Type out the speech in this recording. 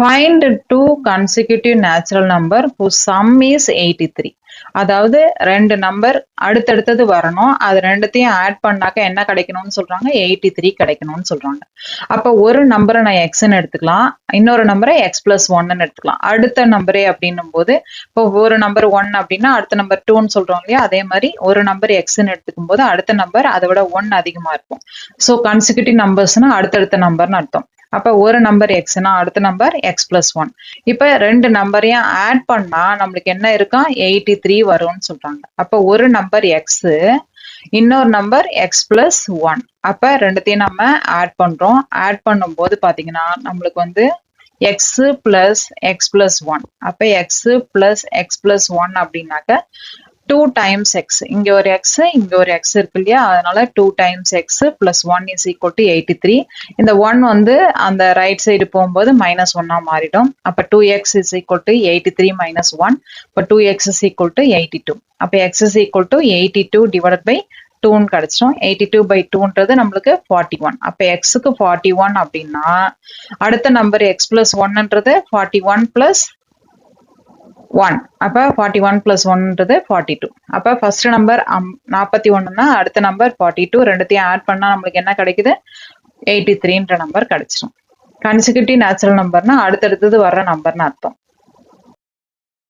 Find two consecutive natural number whose sum is 83. அதாவது ரெண்டு number அடுத்தடுத்தது வரணும். அது ரெண்டுத்தையும் ஆட் பண்ணாக்க என்ன கிடைக்கணும்னு சொல்றாங்க? 83 கிடைக்கணும்னு சொல்றாங்க. அப்ப ஒரு நம்பரை நான் எக்ஸ்ன்னு எடுத்துக்கலாம், இன்னொரு நம்பரை எக்ஸ் பிளஸ் ஒன்னு எடுத்துக்கலாம். அடுத்த நம்பரே அப்படின்னும் போது இப்போ ஒரு நம்பர் 1 அப்படின்னா அடுத்த நம்பர் 2ன்னு சொல்றோம் இல்லையா? அதே மாதிரி ஒரு நம்பர் எக்ஸ்ன்னு எடுத்துக்கும் போது அடுத்த நம்பர் அதை விட 1 அதிகமா இருக்கும். ஸோ கன்சிக்யூட்டிவ் நம்பர்ஸ்னா அடுத்தடுத்த நம்பர்னு அர்த்தம். அப்ப ஒரு நம்பர் எக்ஸ்னா அடுத்த நம்பர் எக்ஸ் பிளஸ் ஒன். இப்ப ரெண்டு நம்பரையும் ஆட் பண்ணா நம்மளுக்கு என்ன இருக்கா? 83 வரும்னு சொல்றாங்க. அப்ப ஒரு நம்பர் எக்ஸ், இன்னொரு நம்பர் எக்ஸ் பிளஸ் ஒன். அப்ப ரெண்டுத்தையும் நம்ம ஆட் பண்றோம். ஆட் பண்ணும் போது பாத்தீங்கன்னா நம்மளுக்கு வந்து x plus x plus one. அப்ப x plus x plus one அப்படின்னாக்க 2 times x. இங்க ஒரு x, இங்க ஒரு x இருக்கு இல்லையா? அதனால 2 times x plus 1 is equal to 83. இந்த 1 வந்து அந்த ரைட் சைடு போகும்போது மைனஸ் 1 மாறிடும். அப்ப 2x is equal to 83 minus 1. அப்ப 2x is equal to 82. அப்ப x is equal to 82 divided by 2 கிடைச்சிடும். 82 by 2ன்றது நம்மளுக்கு 41. அப்ப xக்கு 41 அப்படின்னா அடுத்த நம்பர் x plus 1ன்றது 41 plus 1. அப்ப 41 plus 1ன்றது 42. அப்ப ஃபர்ஸ்ட் நம்பர் 41ன்னா அடுத்த நம்பர் 42. ரெண்டுத்தையும் ஆட் பண்ணா நம்மளுக்கு என்ன கிடைக்குது? 83ன்ற நம்பர் கிடைச்சிடும். கன்சிக்யூட்டிவ் நேச்சுரல் நம்பர்னா அடுத்தடுத்தது வர்ற நம்பர்னு அர்த்தம்.